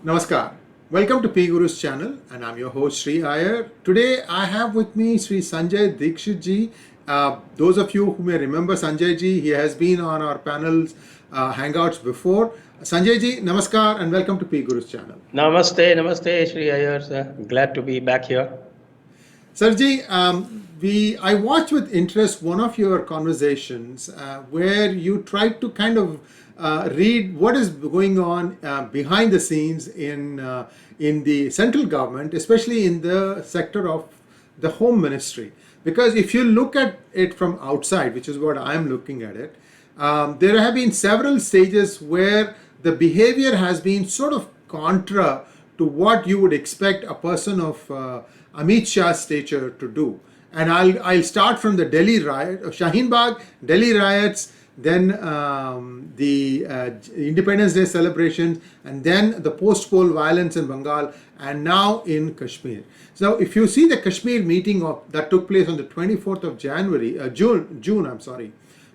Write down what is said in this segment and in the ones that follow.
Namaskar. Welcome to PGurus channel, and I'm your host Sree Iyer. Today I have with me Sri Sanjay Dixit ji. Those of you who may remember Sanjay ji, he has been on our panels, hangouts before. Sanjay ji, namaskar and welcome to PGurus channel. Namaste, Sree Iyer, sir. Glad to be back here. Sarji, I watched with interest one of your conversations where you tried to kind of read what is going on behind the scenes in the central government, especially in the sector of the home ministry. Because if you look at it from outside, which is what I'm looking at it, there have been several stages where the behavior has been sort of contra to what you would expect a person of Amit Shah's stature to do. And I'll start from the Delhi riot, Shaheen Bagh, Delhi riots, then the Independence Day celebrations, and then the post-poll violence in Bengal, and now in Kashmir. So if you see the Kashmir meeting that took place on the 24th of June,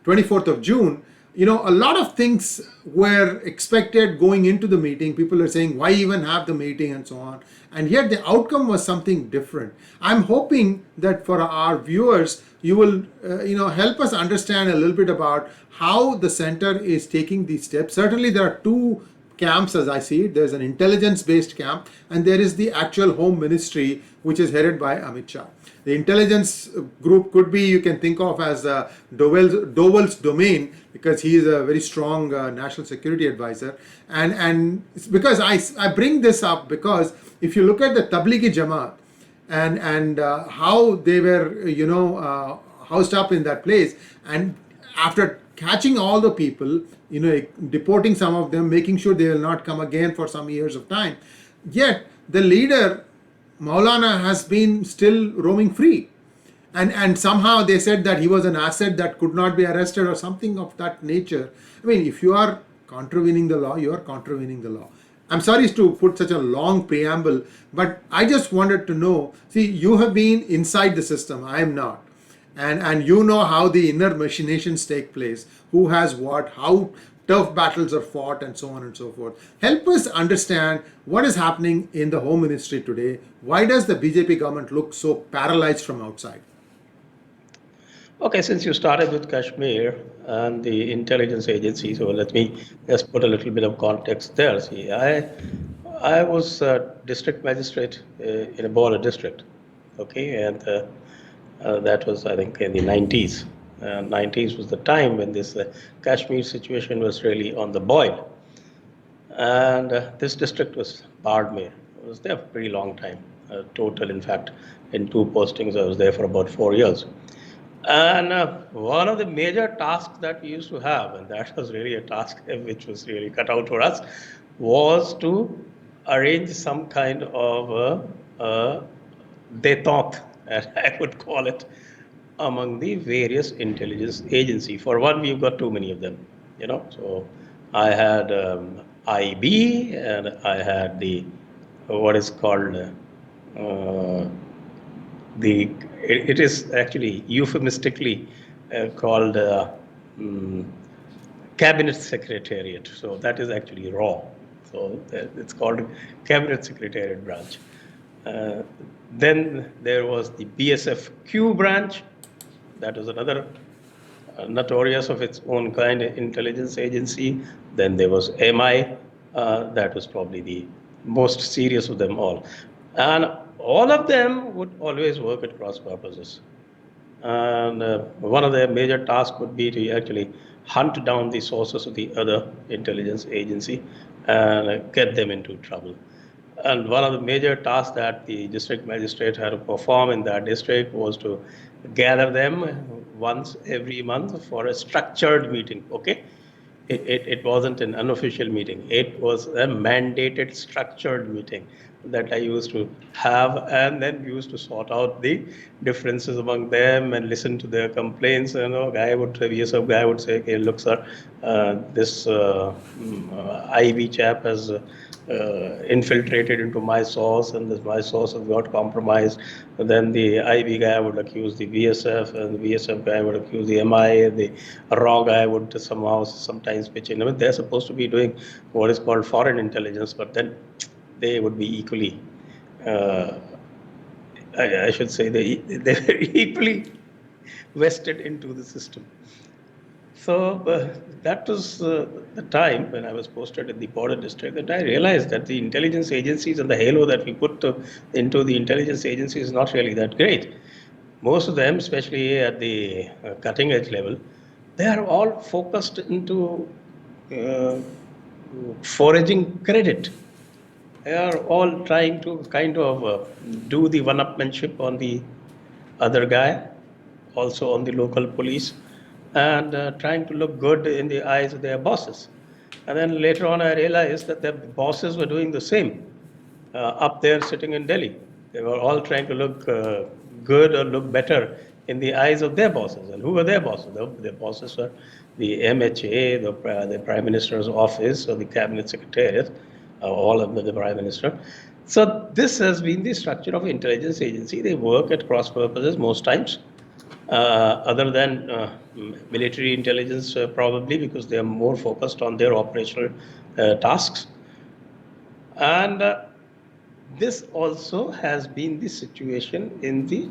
24th of June, you know, a lot of things were expected going into the meeting. People are saying, why even have the meeting and so on. And yet the outcome was something different. I'm hoping that for our viewers, you will, help us understand a little bit about how the center is taking these steps. Certainly there are two camps as I see it. There's an intelligence-based camp, and there is the actual home ministry, which is headed by Amit Shah. The intelligence group could be, you can think of as Doval's domain, because he is a very strong national security advisor. And it's because I bring this up because if you look at the Tablighi Jamaat and how they were, housed up in that place, and after catching all the people, deporting some of them, making sure they will not come again for some years of time, yet the leader Maulana has been still roaming free. And somehow they said that he was an asset that could not be arrested or something of that nature. I mean, if you are contravening the law, you are contravening the law. I'm sorry to put such a long preamble, but I just wanted to know, see, you have been inside the system, I am not. And you know how the inner machinations take place, who has what, how tough battles are fought, and so on and so forth. Help us understand what is happening in the home ministry today. Why does the BJP government look so paralyzed from outside? Okay, since you started with Kashmir and the intelligence agency, so let me just put a little bit of context there. See, I was a district magistrate in a border district, okay, and that was, I think, in the 90s. 90s was the time when this Kashmir situation was really on the boil. And this district was Bardmer. I was there for a pretty long time. Total, in fact, in two postings, I was there for about 4 years. And one of the major tasks that we used to have, and that was really a task which was really cut out for us, was to arrange some kind of détente, as I would call it, among the various intelligence agency. For one, we've got too many of them, So I had IB, and I had the what is called it is actually euphemistically called Cabinet Secretariat. So that is actually raw. So it's called Cabinet Secretariat branch. Then there was the BSF-Q branch. That was another notorious of its own kind intelligence agency. Then there was MI. That was probably the most serious of them all. And all of them would always work at cross purposes. And one of their major tasks would be to actually hunt down the sources of the other intelligence agency and get them into trouble. And one of the major tasks that the district magistrate had to perform in that district was to gather them once every month for a structured meeting, okay? It wasn't an unofficial meeting. It was a mandated structured meeting that I used to have, and then we used to sort out the differences among them and listen to their complaints. Guy would say, okay, look, sir, this IB chap has infiltrated into my source, and this my source has got compromised. And then the IB guy would accuse the VSF, and the VSF guy would accuse the MI. The raw guy would somehow sometimes pitch in. I mean, they're supposed to be doing what is called foreign intelligence, but then they would be equally. Uh, I should say they're equally vested into the system. So that was the time when I was posted in the border district that I realized that the intelligence agencies and the halo that we put into the intelligence agencies is not really that great. Most of them, especially at the cutting edge level, they are all focused into uh, foraging credit. They are all trying to kind of do the one-upmanship on the other guy, also on the local police, and trying to look good in the eyes of their bosses. And then later on, I realized that their bosses were doing the same up there sitting in Delhi. They were all trying to look good or look better in the eyes of their bosses. And who were their bosses? Their bosses were the MHA, the Prime Minister's office, or the Cabinet Secretariat, all of the Prime Minister. So this has been the structure of intelligence agency. They work at cross purposes most times, other than military intelligence, probably because they are more focused on their operational tasks. And this also has been the situation in the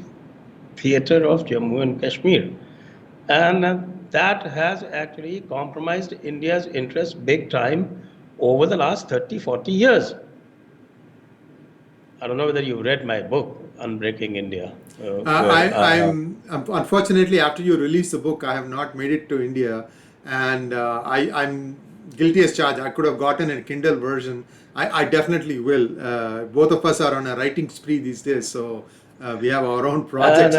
theater of Jammu and Kashmir. And that has actually compromised India's interest big time over the last 30, 40 years. I don't know whether you've read my book, Unbreaking India. Where I have. Unfortunately, after you released the book, I have not made it to India, and I'm guilty as charged. I could have gotten a Kindle version. I definitely will. Both of us are on a writing spree these days, so we have our own And projects.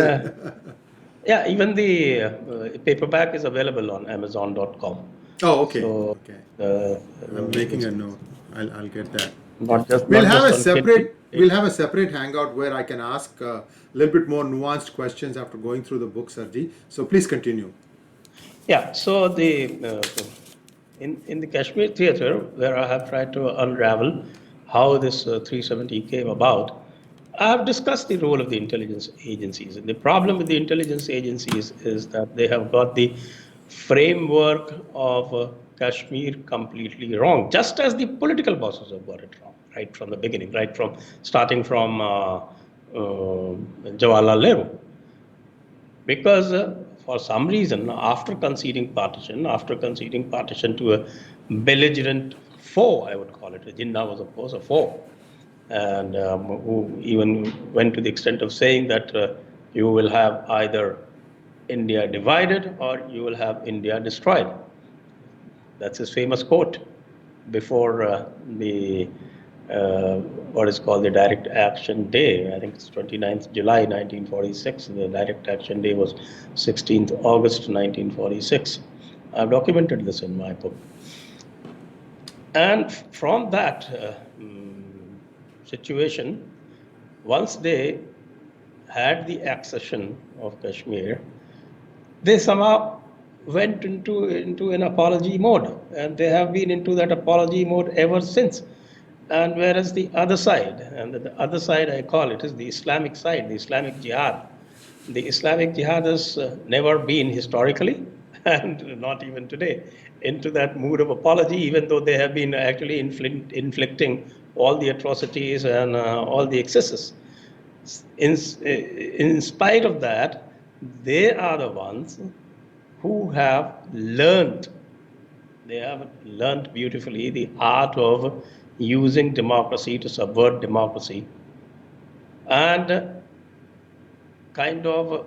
yeah, even the paperback is available on Amazon.com. Oh, okay, So okay. I'm making it's a note. I'll get that. not just on Kindle. We'll have a separate hangout where I can ask a little bit more nuanced questions after going through the book, Sarji. So please continue. Yeah, so in the Kashmir theater, where I have tried to unravel how this 370 came about, I have discussed the role of the intelligence agencies. And the problem with the intelligence agencies is that they have got the framework of Kashmir completely wrong, just as the political bosses have got it wrong, right from the beginning, right from starting from Jawaharlal Nehru. Because for some reason, after conceding partition to a belligerent foe, I would call it, Jinnah was of course a foe, and who even went to the extent of saying that you will have either India divided or you will have India destroyed. That's his famous quote before the what is called the Direct Action Day. I think it's 29th July 1946. The Direct Action Day was 16th August 1946. I've documented this in my book. And from that situation, once they had the accession of Kashmir, they somehow went into an apology mode, and they have been into that apology mode ever since. And whereas the other side, and the other side I call it is the Islamic side, the Islamic Jihad. The Islamic Jihad has never been historically, and not even today, into that mood of apology, even though they have been actually inflicting all the atrocities and all the excesses. In spite of that, they are the ones who have learned beautifully the art of using democracy to subvert democracy, and kind of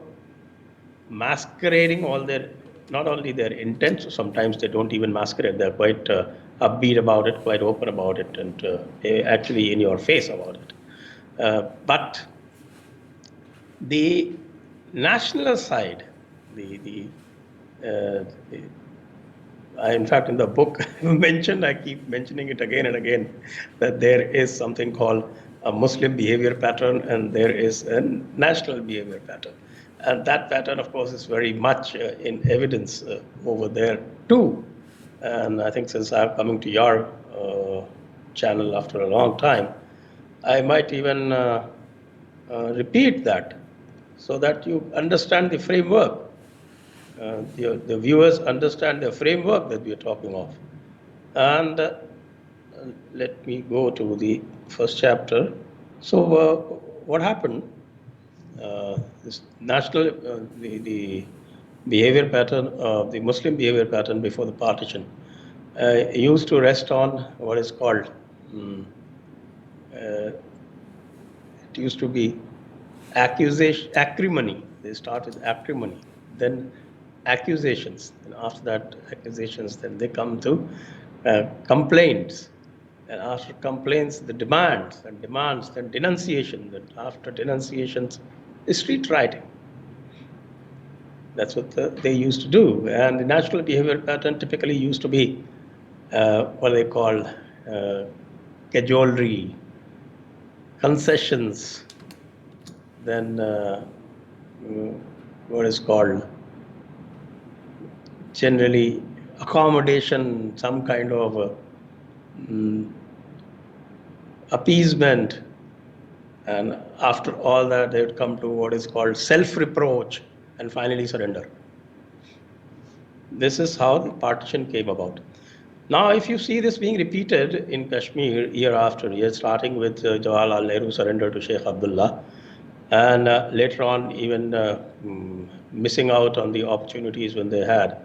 masquerading all their, not only their intents, sometimes they don't even masquerade, they're quite upbeat about it, quite open about it, and actually in your face about it. But the national side, the in fact, in the book mentioned, I keep mentioning it again and again, that there is something called a Muslim behavior pattern and there is a national behavior pattern. And that pattern, of course, is very much in evidence over there too. And I think since I'm coming to your channel after a long time, I might even repeat that so that you understand the framework. The viewers understand the framework that we are talking of. And let me go to the first chapter. So, what happened? This national, the behavior pattern, the Muslim behavior pattern before the partition, used to rest on what is called, uh, it used to be accusation, acrimony. They start with acrimony, then accusations, and after that accusations, then they come to complaints, and after complaints, the demands, and demands, then denunciation, then after denunciations, street rioting. That's what they used to do. And the natural behavior pattern typically used to be what they call cajolery, concessions, then what is called generally accommodation, some kind of appeasement. And after all that, they would come to what is called self-reproach and finally surrender. This is how the partition came about. Now, if you see this being repeated in Kashmir year after year, starting with Jawaharlal Nehru surrender to Sheikh Abdullah, and later on even missing out on the opportunities when they had.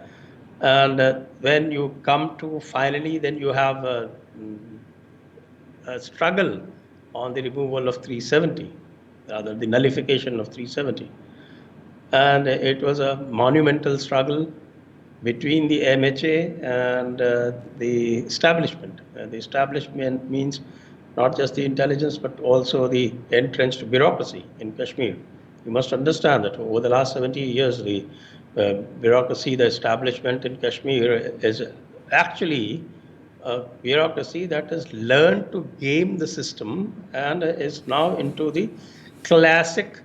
And when you come to finally, then you have a struggle on the removal of 370, rather the nullification of 370. And it was a monumental struggle between the MHA and the establishment. The establishment means not just the intelligence, but also the entrenched bureaucracy in Kashmir. You must understand that over the last 70 years, the bureaucracy, the establishment in Kashmir is actually a bureaucracy that has learned to game the system and is now into the classic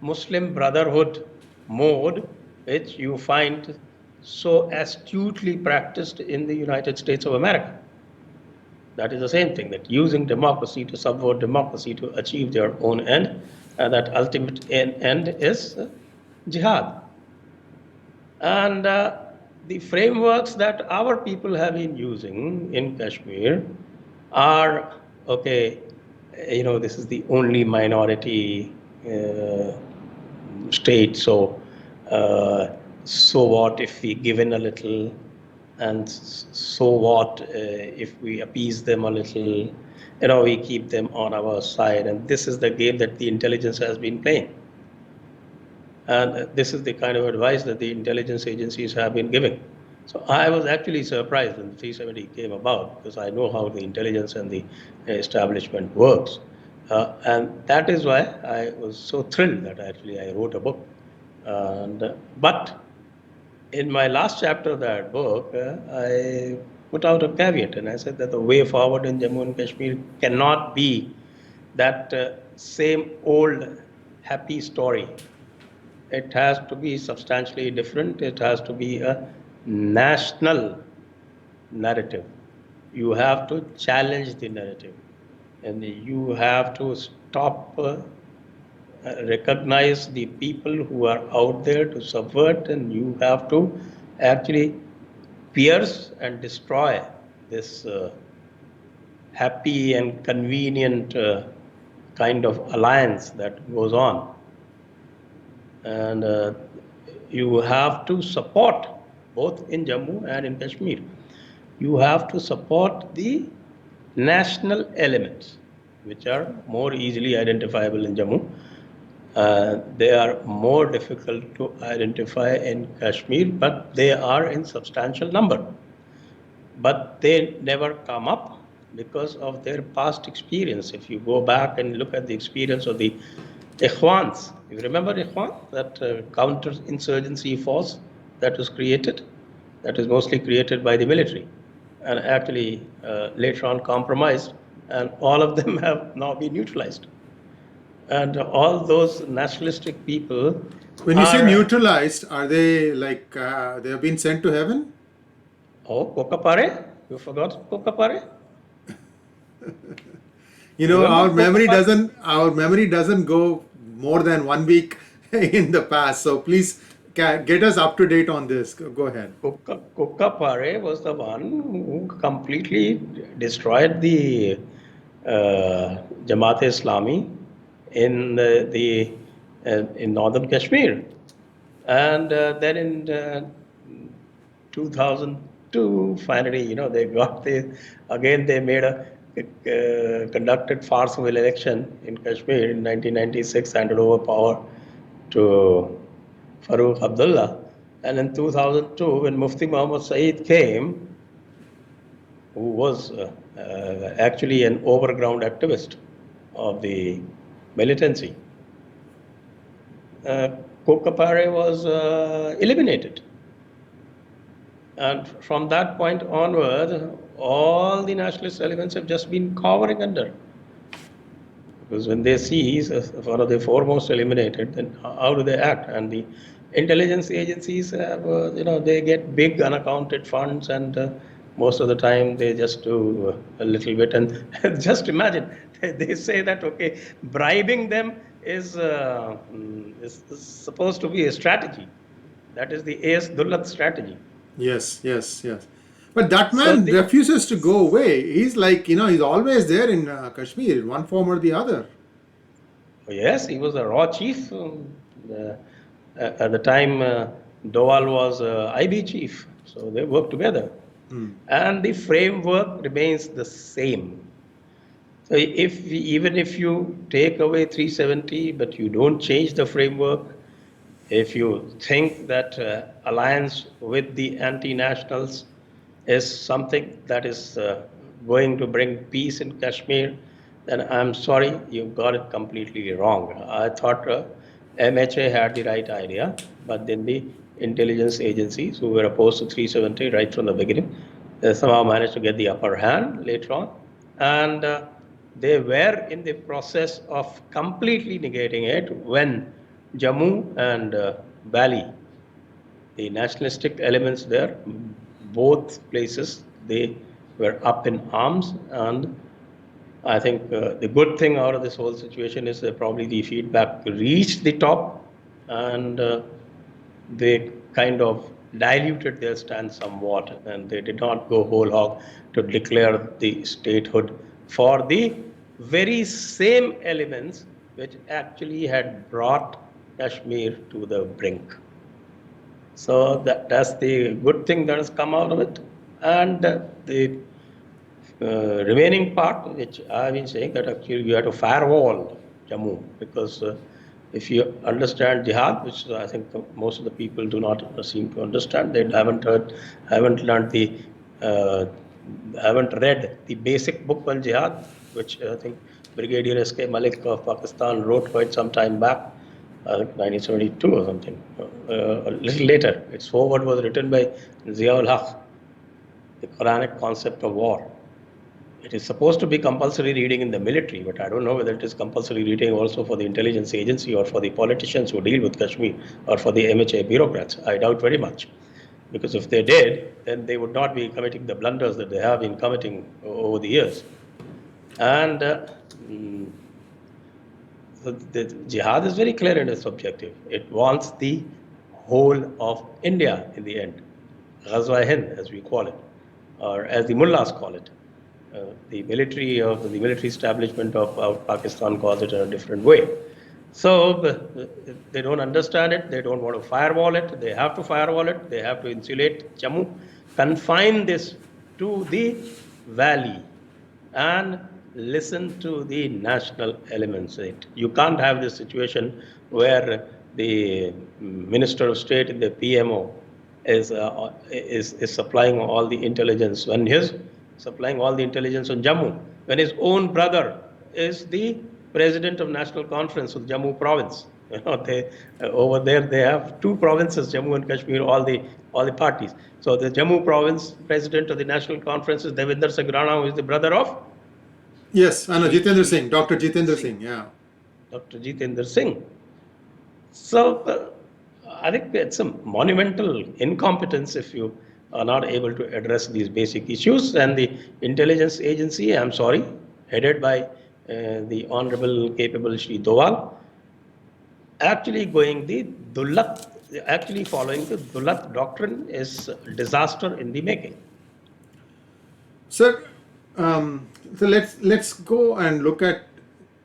Muslim Brotherhood mode, which you find so astutely practiced in the United States of America. That is the same thing, that using democracy to subvert democracy to achieve their own end, and that ultimate end is jihad. And the frameworks that our people have been using in Kashmir are, okay, this is the only minority state, so so what if we give in a little, and so what if we appease them a little, we keep them on our side. And this is the game that the intelligence has been playing. And this is the kind of advice that the intelligence agencies have been giving. So I was actually surprised when 370 came about, because I know how the intelligence and the establishment works. And that is why I was so thrilled that actually I wrote a book. But in my last chapter of that book, I put out a caveat, and I said that the way forward in Jammu and Kashmir cannot be that same old happy story. It has to be substantially different. It has to be a national narrative. You have to challenge the narrative, and you have to stop, recognize the people who are out there to subvert, and you have to actually pierce and destroy this happy and convenient kind of alliance that goes on. And you have to support, both in Jammu and in Kashmir, you have to support the national elements, which are more easily identifiable in Jammu. They are more difficult to identify in Kashmir, but they are in substantial number. But they never come up because of their past experience. If you go back and look at the experience of the Ikhwans, you remember Ikhwan, that counter-insurgency force that was created, that was mostly created by the military, and actually later on compromised, and all of them have now been neutralized. And all those nationalistic people. When you say neutralized, are they like they have been sent to heaven? Oh, Kokapare? You forgot Kokapare? Remember Kokapara? Our memory doesn't go more than 1 week in the past. So please get us up to date on this. Go ahead. Kokapare was the one who completely destroyed the Jamaat Islami in in northern Kashmir, and then in 2002, finally, they got again they made a conducted farcical election in Kashmir in 1996, handed over power to Farooq Abdullah. And in 2002, when Mufti Muhammad Saeed came, who was actually an overground activist of the militancy, uh, Kokapare was eliminated. And from that point onward, all the nationalist elements have just been cowering under. Because when they see he's one of the foremost eliminated, then how do they act? And the intelligence agencies have, they get big unaccounted funds, and most of the time they just do a little bit. And just imagine, they say that, okay, bribing them is supposed to be a strategy. That is the AS Dullat strategy. Yes, yes, yes. But that So man the refuses to go away. He's like, he's always there in Kashmir, in one form or the other. Yes, he was a raw chief. Uh, at the time, Doval was IB chief, so they worked together. And the framework remains the same. So even if you take away 370, but you don't change the framework, if you think that alliance with the anti-nationals is something that is going to bring peace in Kashmir, then I'm sorry, you got it completely wrong. I thought MHA had the right idea, but then the intelligence agencies who were opposed to 370 right from the beginning, they somehow managed to get the upper hand later on. And they were in the process of completely negating it when Jammu and Bali, the nationalistic elements there, both places, they were up in arms. And I think the good thing out of this whole situation is that probably the feedback reached the top, and they kind of diluted their stand somewhat, and they did not go whole hog to declare the statehood for the very same elements which actually had brought Kashmir to the brink. So that's the good thing that has come out of it. And the remaining part, which I've been saying, that actually you have to firewall Jammu, because if you understand jihad, which I think most of the people do not seem to understand, they haven't learned uh, haven't read the basic book on jihad, which I think Brigadier S.K. Malik of Pakistan wrote quite some time back, 1972 or something, a little later. Its foreword was written by Ziaul Haq, the Quranic concept of war. It is supposed to be compulsory reading in the military, but I don't know whether it is compulsory reading also for the intelligence agency or for the politicians who deal with Kashmir or for the MHA bureaucrats. I doubt very much. Because if they did, then they would not be committing the blunders that they have been committing over the years. And mm, the jihad is very clear in its objective. It wants the whole of India in the end. Ghazwa Hind, as we call it, or as the mullahs call it. The military establishment of Pakistan calls it in a different way. So they don't understand it. They don't want to firewall it. They have to firewall it. They have to insulate Jammu, confine this to the valley, and listen to the national elements. You can't have this situation where the Minister of State in the PMO is supplying all the intelligence when his supplying all the intelligence on Jammu, when his own brother is the president of National Conference of Jammu province. They over there they have two provinces, Jammu and Kashmir, all the parties. So the Jammu province president of the National Conference is Devinder Sagrana, who is the brother of Yes, I know Jitendra Sree, Singh, Dr. Jitendra Singh, Singh. Yeah. Dr. Jitendra Singh. So I think it's a monumental incompetence if you are not able to address these basic issues. And the intelligence agency, I'm sorry, headed by the Honorable Capable Shri Doval, actually going the Dullat, actually following the Dullat doctrine is disaster in the making. Sir, so let's go and look at,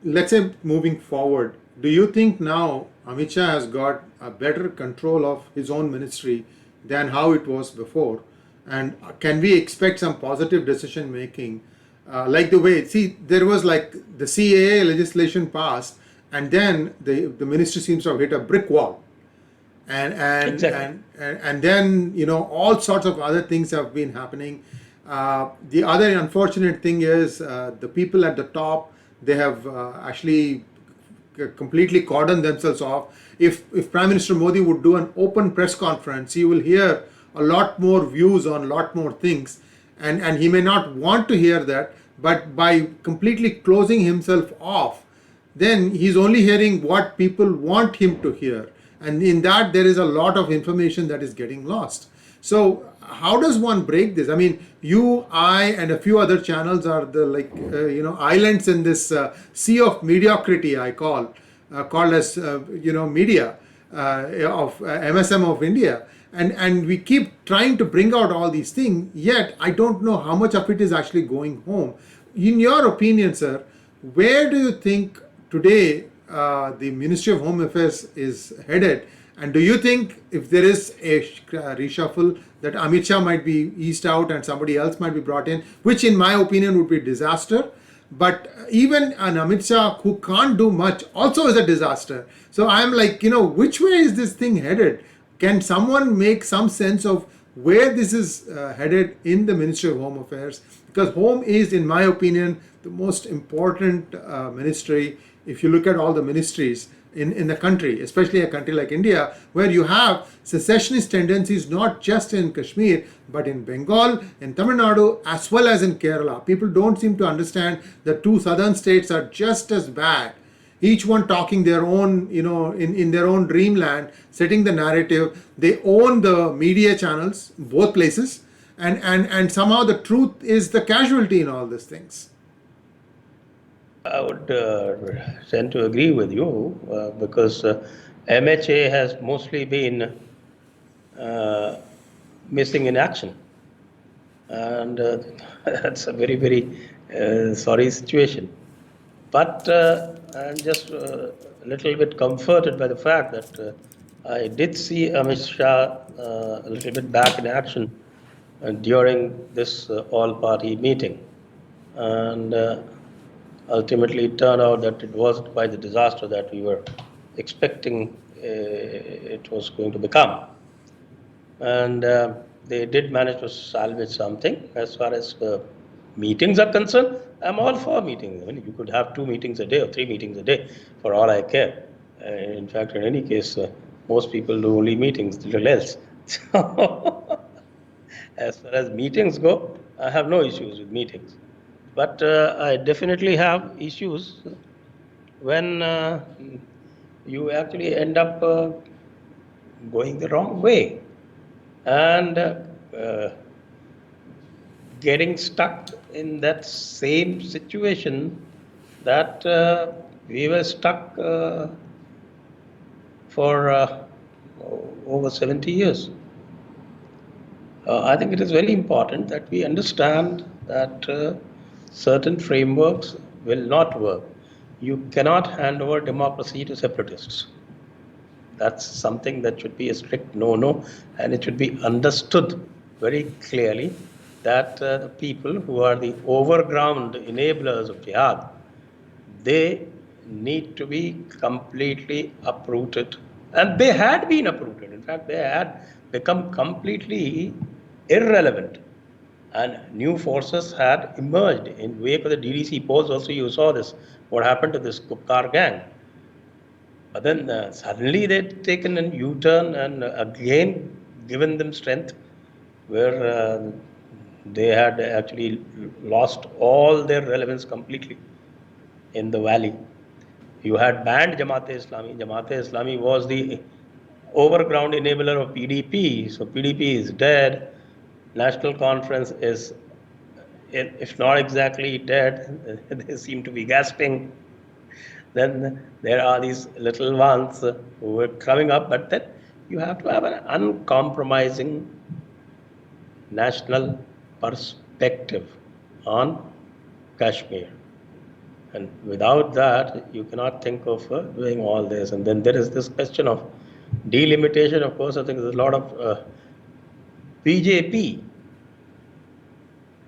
let's say, moving forward. Do you think now Amit Shah has got a better control of his own ministry than how it was before? And can we expect some positive decision making? Like the way, see, there was like the CAA legislation passed, and then the ministry seems to have hit a brick wall. Exactly. And then, you know, all sorts of other things have been happening. The other unfortunate thing is the people at the top, they have actually completely cordoned themselves off. If Prime Minister Modi would do an open press conference, you will hear a lot more views on a lot more things, and he may not want to hear that, but by completely closing himself off, then he's only hearing what people want him to hear, and in that there is a lot of information that is getting lost. So how does one break this? I mean, you, I, and a few other channels are the, like, you know, islands in this sea of mediocrity, I called as you know, media of MSM of India, and we keep trying to bring out all these things, yet I don't know how much of it is actually going home. In your opinion, sir, where do you think today the Ministry of Home Affairs is headed? And do you think if there is a reshuffle that Amit Shah might be eased out and somebody else might be brought in, which in my opinion would be disaster? But even an Amit Shah who can't do much also is a disaster. So I'm like, you know, which way is this thing headed? Can someone make some sense of where this is headed in the Ministry of Home Affairs? Because home is, in my opinion, the most important ministry. If you look at all the ministries in the country, especially a country like India, where you have secessionist tendencies not just in Kashmir, but in Bengal, in Tamil Nadu, as well as in Kerala. People don't seem to understand the two southern states are just as bad. Each one talking their own, you know, in their own dreamland, setting the narrative. They own the media channels, both places, and somehow the truth is the casualty in all these things. I would tend to agree with you because MHA has mostly been missing in action. And that's a very, very sorry situation. But I'm just a little bit comforted by the fact that I did see Amit Shah a little bit back in action during this all-party meeting. And ultimately it turned out that it wasn't quite the disaster that we were expecting it was going to become. And they did manage to salvage something. As far as meetings are concerned, I'm all for meetings. I mean, you could have 2 meetings a day or 3 meetings a day for all I care. In fact, in any case, most people do only meetings, little else. So, as far as meetings go, I have no issues with meetings. But I definitely have issues when you actually end up going the wrong way and getting stuck in that same situation that we were stuck for over 70 years. I think it is very important that we understand that certain frameworks will not work. You cannot hand over democracy to separatists. That's something that should be a strict no-no, and it should be understood very clearly that the people who are the overground enablers of jihad, they need to be completely uprooted. And they had been uprooted. In fact, they had become completely irrelevant. And new forces had emerged in wake of the DDC polls. Also, you saw this, what happened to this Gupkar gang. But then suddenly they'd taken a U-turn and again given them strength where they had actually lost all their relevance completely in the valley. You had banned Jamaat-e-Islami. Jamaat-e-Islami was the overground enabler of PDP. So PDP is dead. National Conference is if not exactly dead, they seem to be gasping. Then there are these little ones who are coming up, but then you have to have an uncompromising national perspective on Kashmir. And without that, you cannot think of doing all this. And then there is this question of delimitation. Of course, I think there's a lot of BJP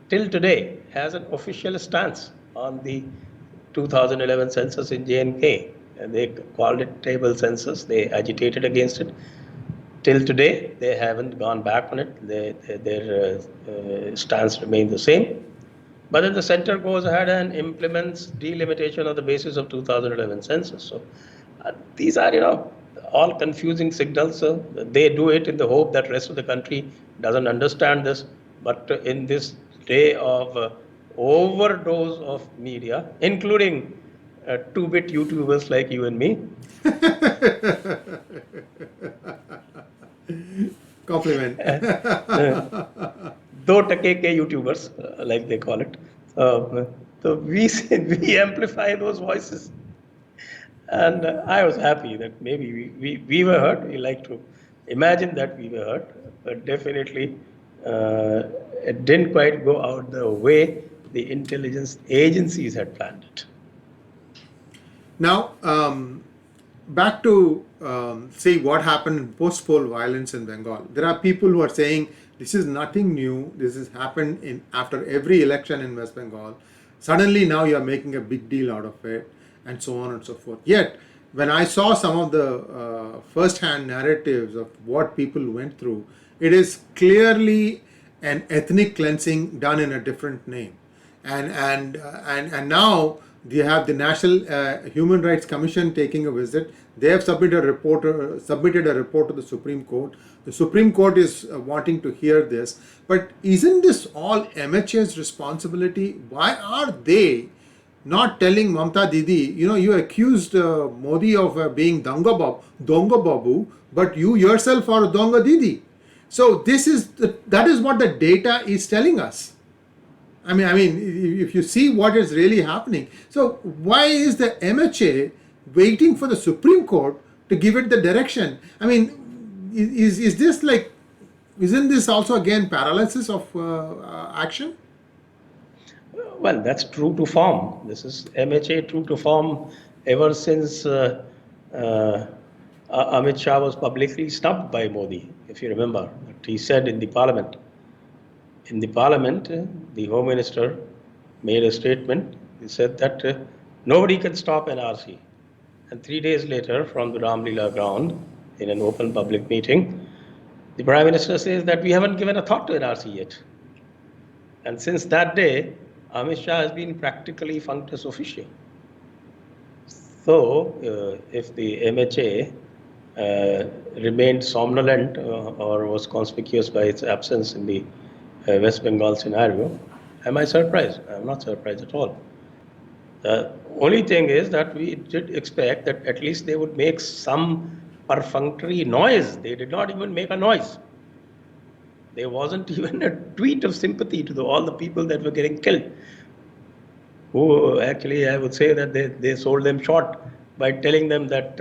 till today has an official stance on the 2011 census in J&K. And they called it table census. They agitated against it. Till today, they haven't gone back on it. Their stance remains the same. But then the center goes ahead and implements delimitation on the basis of 2011 census. So these are, all confusing signals. They do it in the hope that rest of the country doesn't understand this. But in this day of overdose of media, including 2-bit YouTubers like you and me, Compliment. दो टके के YouTubers, like they call it. So we amplify those voices. And I was happy that maybe we were heard. We like to imagine that we were heard, but definitely it didn't quite go out the way the intelligence agencies had planned it. Now, back to say what happened in post-poll violence in Bengal. There are people who are saying this is nothing new. This has happened in after every election in West Bengal. Suddenly now you are making a big deal out of it, and so on and so forth. Yet, when I saw some of the first-hand narratives of what people went through, it is clearly an ethnic cleansing done in a different name, and now you have the National Human Rights Commission taking a visit. They have submitted a report to the Supreme Court. The Supreme Court is wanting to hear this. But isn't this all MHA's responsibility? Why are they not telling Mamta Didi, you accused Modi of being Donga Babu, but you yourself are Donga Didi. So that is what the data is telling us. I mean, if you see what is really happening. So why is the MHA waiting for the Supreme Court to give it the direction? I mean, is this like, isn't this also again paralysis of action? Well, that's true to form. This is MHA true to form ever since Amit Shah was publicly snubbed by Modi, if you remember. He said in the parliament. In the parliament, the Home Minister made a statement. He said that nobody can stop NRC. And 3 days later, from the Ramlila ground, in an open public meeting, the Prime Minister says that we haven't given a thought to NRC yet. And since that day, Amit Shah has been practically functus officio. So, if the MHA remained somnolent or was conspicuous by its absence in the West Bengal scenario, am I surprised? I'm not surprised at all. The only thing is that we did expect that at least they would make some perfunctory noise. They did not even make a noise. There wasn't even a tweet of sympathy to all the people that were getting killed. Who actually, I would say that they sold them short by telling them that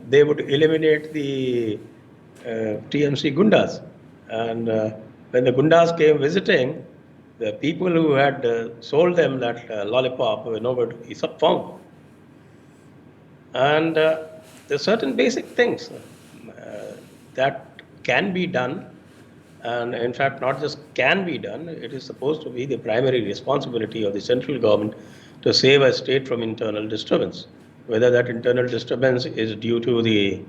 they would eliminate the TMC Gundas. And when the Gundas came visiting, the people who had sold them that lollipop were nowhere to be found. And there's certain basic things that can be done. And in fact, not just can be done, it is supposed to be the primary responsibility of the central government to save a state from internal disturbance. Whether that internal disturbance is due to the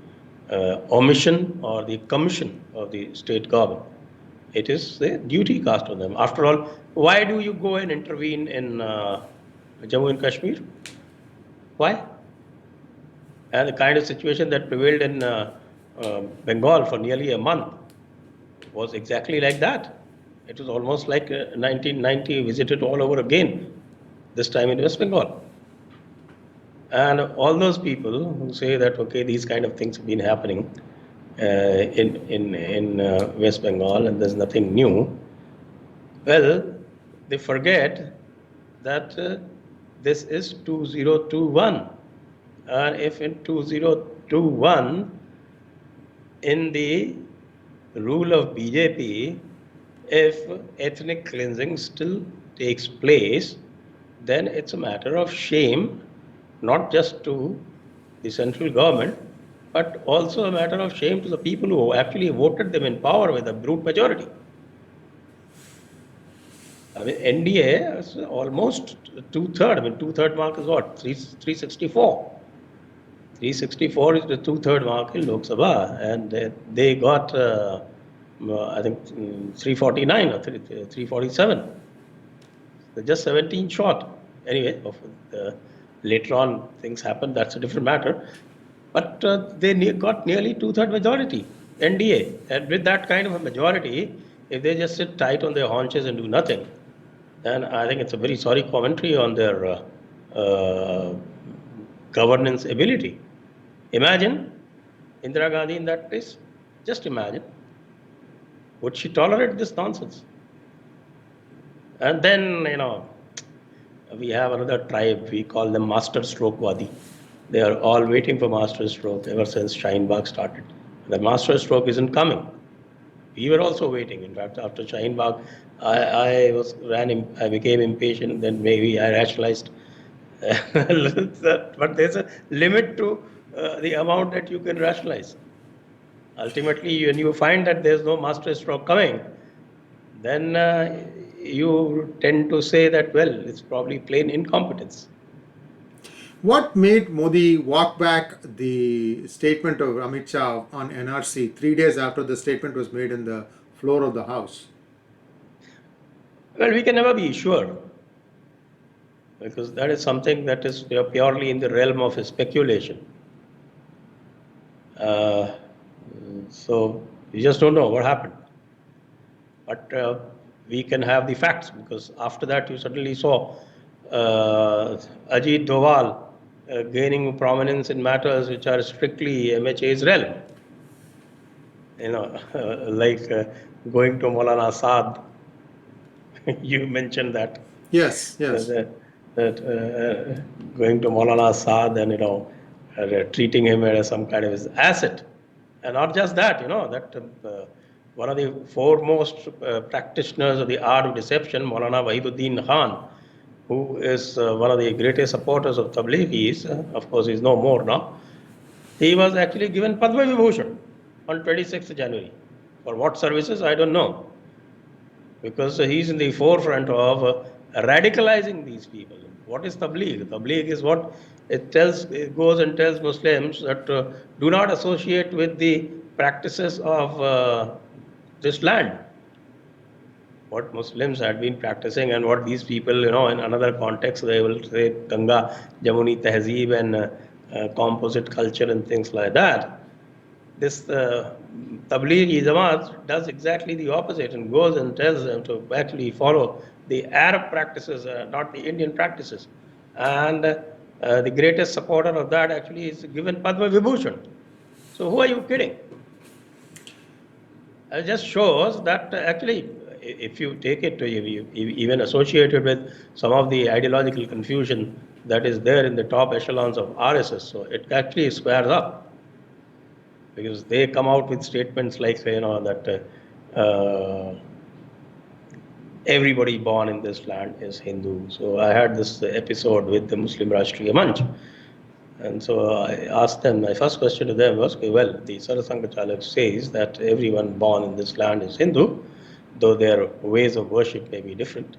omission or the commission of the state government, it is the duty cast on them. After all, why do you go and intervene in Jammu and Kashmir? Why? And the kind of situation that prevailed in Bengal for nearly a month was exactly like that. It was almost like 1990 visited all over again, this time in West Bengal. And all those people who say that, okay, these kind of things have been happening in West Bengal and there's nothing new. Well, they forget that this is 2021. And if in 2021, in the rule of BJP, if ethnic cleansing still takes place, then it's a matter of shame, not just to the central government, but also a matter of shame to the people who actually voted them in power with a brute majority. I mean, NDA is almost two-third. I mean, two-third mark is what? 364. 364 is the two-third mark in Lok Sabha, and they got, I think, 349 or 347. So just 17 short. Anyway, later on things happened. That's a different matter. But they got nearly two-third majority, NDA, and with that kind of a majority, if they just sit tight on their haunches and do nothing, then I think it's a very sorry commentary on their governance ability. Imagine Indira Gandhi in that place. Just imagine. Would she tolerate this nonsense? And then, we have another tribe. We call them master stroke wadi. They are all waiting for master stroke ever since Shaheen Bagh started. The master stroke isn't coming. We were also waiting. In fact, after Shaheen Bagh, I became impatient. Then maybe I rationalized. But there's a limit to the amount that you can rationalize. Ultimately, when you find that there's no master stroke coming, then you tend to say that, well, it's probably plain incompetence. What made Modi walk back the statement of Amit Shah on NRC 3 days after the statement was made in the floor of the House? Well, we can never be sure, because that is something that is purely in the realm of speculation. So we just don't know what happened. But we can have the facts, because after that you suddenly saw Ajit Doval gaining prominence in matters which are strictly MHA's realm. Like going to Maulana Saad. You mentioned that. Yes. That going to Maulana Saad and treating him as some kind of his asset, and not just that. That one of the foremost practitioners of the art of deception, Maulana Wahiduddin Khan, who is one of the greatest supporters of Tabligh, of course he's no more now. He was actually given Padma Vibhushan on 26th January. For what services, I don't know. Because he's in the forefront of radicalizing these people. What is Tabligh? Tabligh is what it goes and tells Muslims that do not associate with the practices of this land. What Muslims had been practicing and what these people, in another context, they will say Ganga, Jamuni Tehzeeb and composite culture and things like that. This Tablighi Jamaat does exactly the opposite and goes and tells them to actually follow the Arab practices, not the Indian practices. And the greatest supporter of that actually is given Padma Vibhushan. So who are you kidding? It just shows that actually, if you take it to even associated with some of the ideological confusion that is there in the top echelons of RSS, so it actually squares up. Because they come out with statements like, that everybody born in this land is Hindu. So I had this episode with the Muslim Rashtriya Manch. And so I asked them, my first question to them was, well, the Sarasanga Chalak says that everyone born in this land is Hindu, though their ways of worship may be different.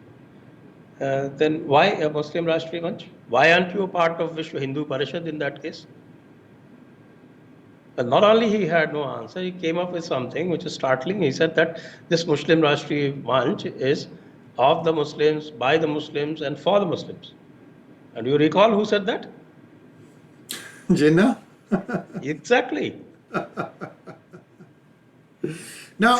Then why a Muslim Rashtriya Manch? Why aren't you a part of Vishwa Hindu Parishad in that case? But not only he had no answer, he came up with something which is startling. He said that this Muslim Rashtriya Manch is of the Muslims, by the Muslims, and for the Muslims. And do you recall who said that? Jinnah? Exactly. Now,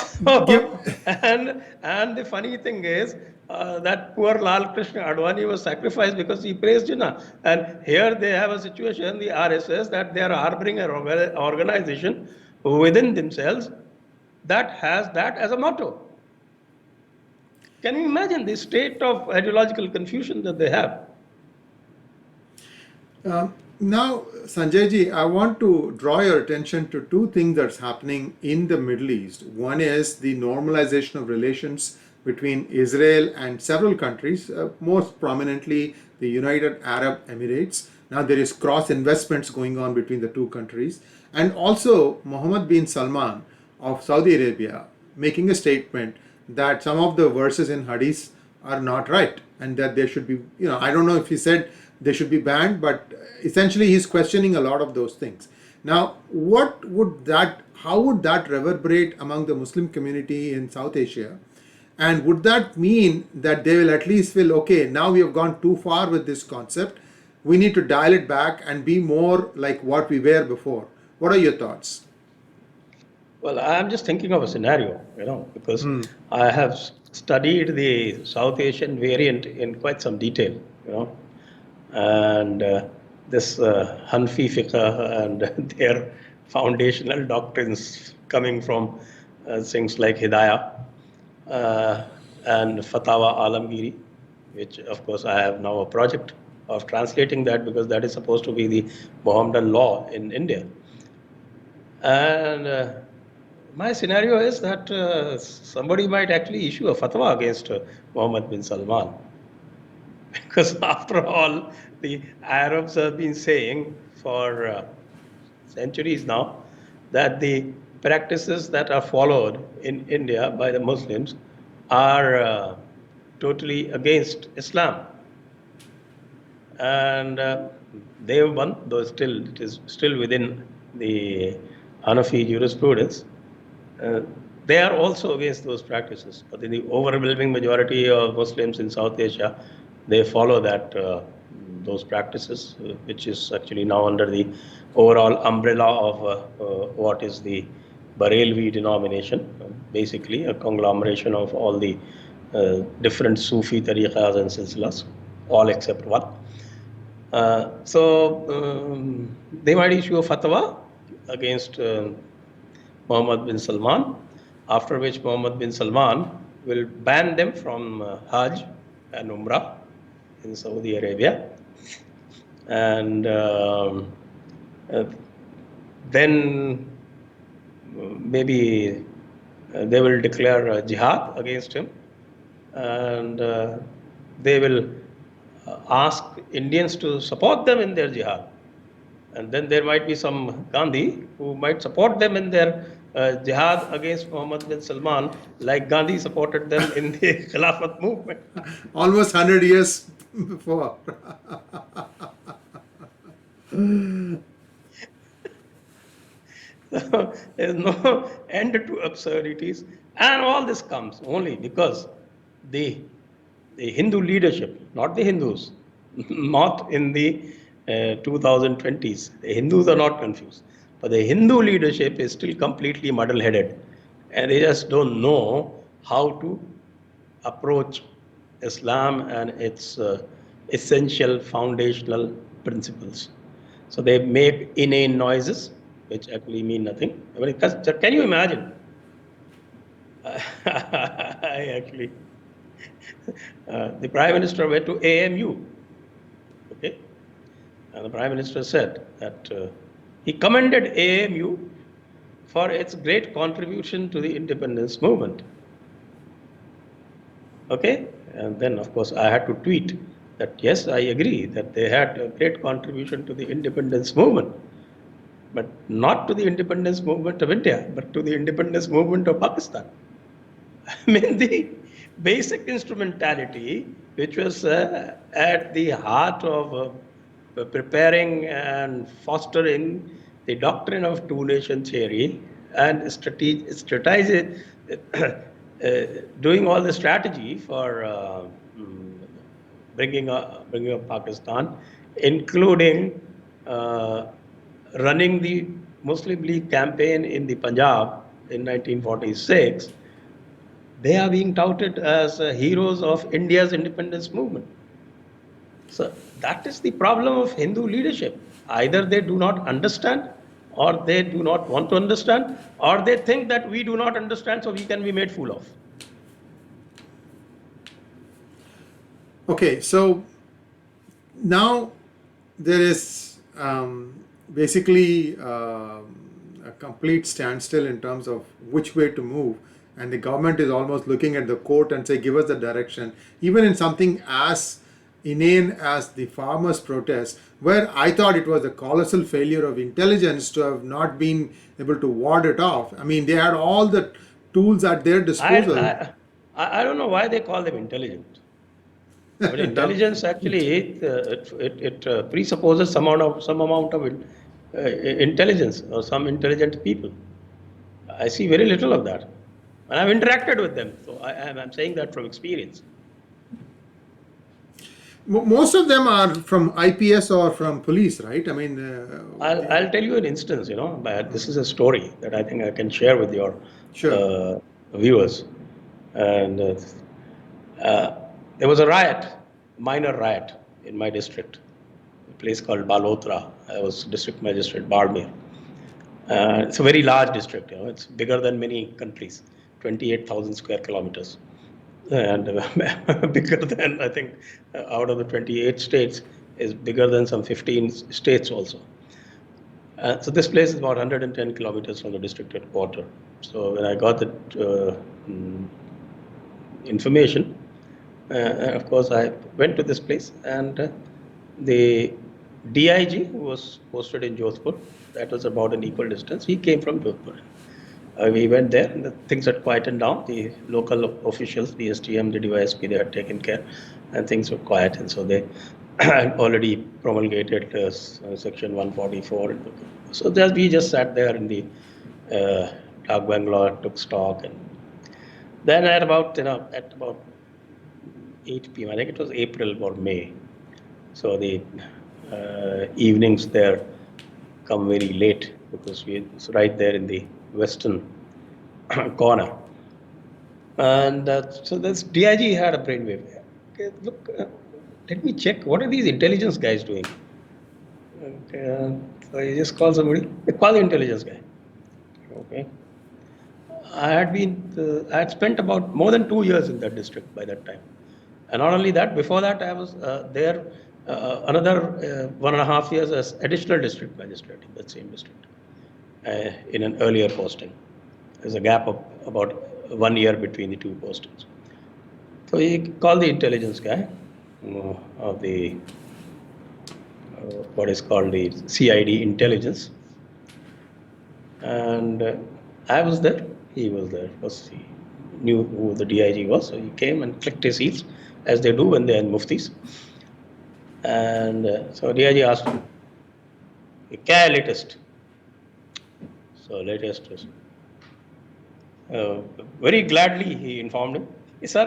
and the funny thing is that poor Lal Krishna Advani was sacrificed because he praised Jinnah. And here they have a situation, the RSS, that they are harboring an organization within themselves that has that as a motto. Can you imagine the state of ideological confusion that they have? Now, Sanjay ji, I want to draw your attention to two things that's happening in the Middle East. One is the normalization of relations between Israel and several countries, most prominently the United Arab Emirates. Now, there is cross investments going on between the two countries, and also Mohammed bin Salman of Saudi Arabia making a statement that some of the verses in Hadith are not right and that they should be, I don't know if he said they should be banned, but essentially he's questioning a lot of those things. Now, how would that reverberate among the Muslim community in South Asia? And would that mean that they will at least feel, okay, now we have gone too far with this concept, we need to dial it back and be more like what we were before? What are your thoughts? Well, I'm just thinking of a scenario, because I have studied the South Asian variant in quite some detail, and this Hanfi fiqh and their foundational doctrines coming from things like Hidayah and Fatawa Alamgiri, which of course I have now a project of translating that because that is supposed to be the Mohammedan law in India. And my scenario is that somebody might actually issue a fatwa against Mohammed bin Salman. Because after all, the Arabs have been saying for centuries now that the practices that are followed in India by the Muslims are totally against Islam. And they have won, though still it is still within the Hanafi jurisprudence. They are also against those practices. But in the overwhelming majority of Muslims in South Asia, they follow those practices, which is actually now under the overall umbrella of what is the Barelvi denomination, basically a conglomeration of all the different Sufi tariqas and silsilas, all except one. So they might issue a fatwa against Mohammed bin Salman, after which Mohammed bin Salman will ban them from Hajj and Umrah in Saudi Arabia. And then maybe they will declare jihad against him, and they will ask Indians to support them in their jihad. And then there might be some Gandhi who might support them in their jihad against Mohammed bin Salman, like Gandhi supported them in the Khilafat movement. Almost 100 years before. There's no end to absurdities. And all this comes only because the Hindu leadership, not the Hindus, not in the 2020s. The Hindus are not confused. But the Hindu leadership is still completely muddle-headed. And they just don't know how to approach Islam and its essential foundational principles. So they make inane noises, which actually mean nothing. I mean, can you imagine? I actually, the Prime Minister went to AMU, okay? And the Prime Minister said that he commended AMU for its great contribution to the independence movement. Okay? And then, of course, I had to tweet that, yes, I agree that they had a great contribution to the independence movement, but not to the independence movement of India, but to the independence movement of Pakistan. I mean, the basic instrumentality, which was at the heart of preparing and fostering the doctrine of two-nation theory and doing all the strategy for bringing up Pakistan, including running the Muslim League campaign in the Punjab in 1946, they are being touted as heroes of India's independence movement. So that is the problem of Hindu leadership. Either they do not understand, or they do not want to understand, or they think that we do not understand, so we can be made fool of. Okay, so now there is basically a complete standstill in terms of which way to move, and the government is almost looking at the court and say, give us the direction, even in something as inane as the farmers' protest, where I thought it was a colossal failure of intelligence to have not been able to ward it off. I mean, they had all the tools at their I, disposal. I don't know why they call them intelligent. I mean, intelligence actually it presupposes some amount of intelligence or some intelligent people. I see very little of that, and I've interacted with them, so I'm saying that from experience. Most of them are from IPS or from police, right? I mean, I'll tell you an instance. But this is a story that I think I can share with your sure. viewers. And there was a riot, minor riot in my district, a place called Balotra. I was district magistrate, Barmer. It's a very large district. It's bigger than many countries, 28,000 square kilometers, and bigger than, I think, out of the 28 states, is bigger than some 15 states also. So this place is about 110 kilometers from the district headquarters. So when I got the information, of course, I went to this place, and the DIG, who was posted in Jodhpur, that was about an equal distance. He came from Jodhpur. We went there, and things had quietened down. The local officials, the STM, the DYSP, they had taken care, and things were quiet. And so they had already promulgated Section 144. So we just sat there in the Dak Bangalore, took stock, and then at about 8 p.m. I think it was April or May. So the evenings there come very late because it's right there in the western corner. And so this DIG had a brainwave. Okay, look, let me check. What are these intelligence guys doing? So he just called somebody. Call the intelligence guy. Okay. I had spent about more than 2 years in that district by that time. And not only that, before that, I was there another 1.5 years as additional district magistrate in that same district in an earlier posting. There's a gap of about 1 year between the two postings. So he called the intelligence guy of the what is called the CID intelligence. And I was there. He was there. He knew who the DIG was. So he came and clicked his heels, as they do when they're in muftis. And so DIG asked him, "Kya hai latest?" So latest was very gladly he informed him, "Sir,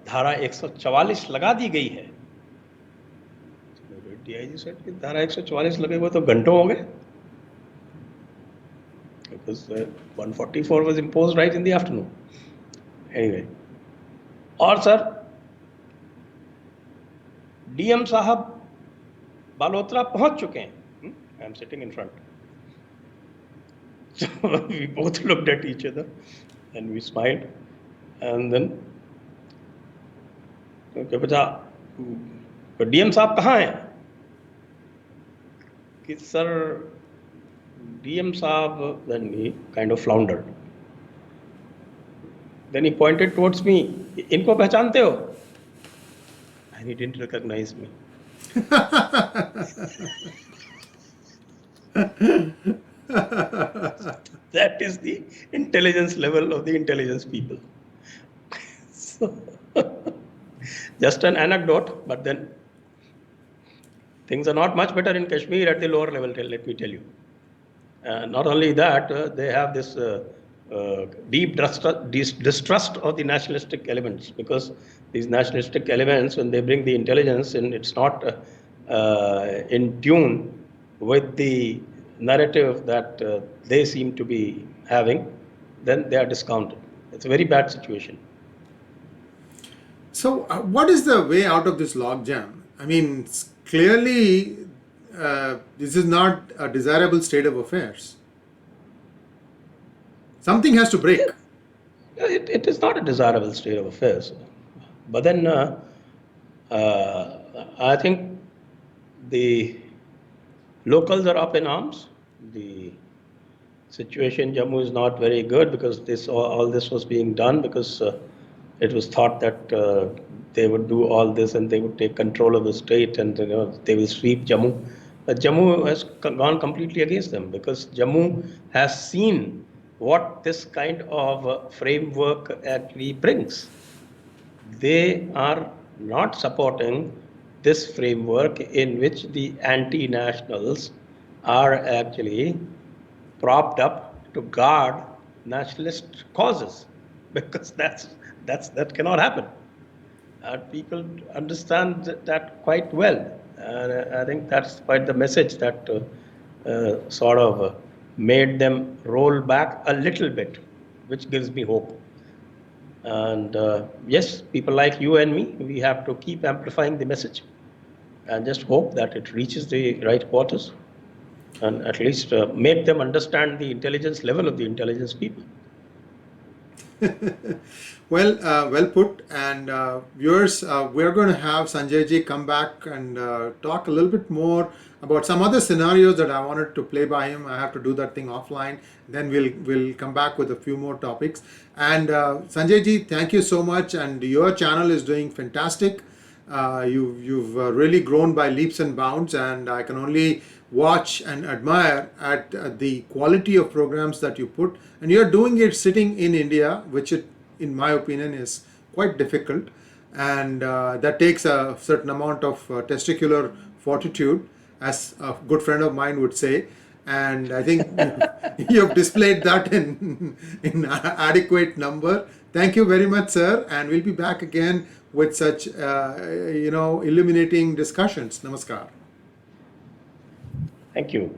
धारा 144 लगा दी गई है." DIG said, "धारा 144 लगे हुए तो घंटों हो गए." Because 144 was imposed right in the afternoon. Anyway, और सर DM साहब बालोतरा पहुंच चुके हैं. I am sitting in front. So we both looked at each other and we smiled, and then okay, बचा DM साहब कहाँ हैं? कि sir DM Saab, then he kind of floundered. Then he pointed towards me. इनको पहचानते हो? And he didn't recognize me. That is the intelligence level of the intelligence people. So, just an anecdote, but then things are not much better in Kashmir at the lower level, let me tell you. Not only that, they have this deep distrust of the nationalistic elements, because these nationalistic elements, when they bring the intelligence and it's not in tune with the narrative that they seem to be having, then they are discounted. It's a very bad situation. So, what is the way out of this logjam? I mean, clearly, this is not a desirable state of affairs. Something has to break. It is not a desirable state of affairs. But then I think the locals are up in arms. The situation in Jammu is not very good because all this was being done because it was thought that they would do all this and they would take control of the state and they will sweep Jammu. But Jammu has gone completely against them because Jammu has seen what this kind of framework actually brings. They are not supporting this framework in which the anti-nationals are actually propped up to guard nationalist causes because that cannot happen. And people understand that quite well. And I think that's quite the message that sort of made them roll back a little bit, which gives me hope. And yes, people like you and me, we have to keep amplifying the message and just hope that it reaches the right quarters and at least make them understand the intelligence level of the intelligence people. Well put. And viewers, we're going to have Sanjay ji come back and talk a little bit more about some other scenarios that I wanted to play by him. I have to do that thing offline. Then we'll come back with a few more topics. And Sanjay ji, thank you so much. And your channel is doing fantastic. You've really grown by leaps and bounds, and I can only watch and admire at the quality of programs that you put. And you're doing it sitting in India, which in my opinion is quite difficult, and that takes a certain amount of testicular fortitude, as a good friend of mine would say. And I think you've displayed that in adequate number. Thank you very much, sir, and we'll be back again with such illuminating discussions. Namaskar. Thank you.